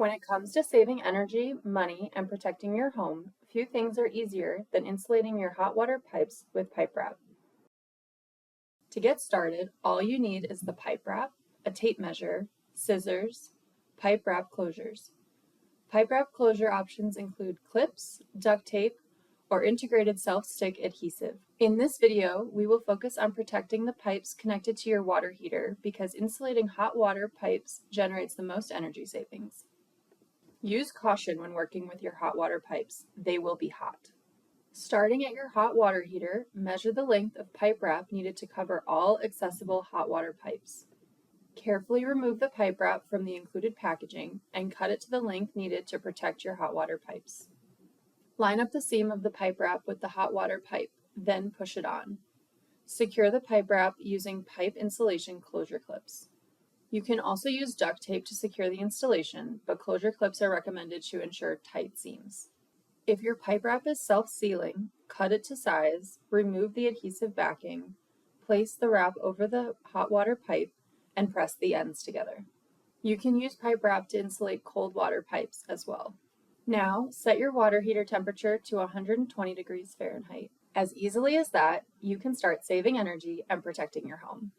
When it comes to saving energy, money, and protecting your home, few things are easier than insulating your hot water pipes with pipe wrap. To get started, all you need is the pipe wrap, a tape measure, scissors, pipe wrap closures. Pipe wrap closure options include clips, duct tape, or integrated self-stick adhesive. In this video, we will focus on protecting the pipes connected to your water heater because insulating hot water pipes generates the most energy savings. Use caution when working with your hot water pipes. They will be hot. Starting at your hot water heater, measure the length of pipe wrap needed to cover all accessible hot water pipes. Carefully remove the pipe wrap from the included packaging and cut it to the length needed to protect your hot water pipes. Line up the seam of the pipe wrap with the hot water pipe, then push it on. Secure the pipe wrap using pipe insulation closure clips. You can also use duct tape to secure the installation, but closure clips are recommended to ensure tight seams. If your pipe wrap is self-sealing, cut it to size, remove the adhesive backing, place the wrap over the hot water pipe, and press the ends together. You can use pipe wrap to insulate cold water pipes as well. Now, set your water heater temperature to 120 degrees Fahrenheit. As easily as that, you can start saving energy and protecting your home.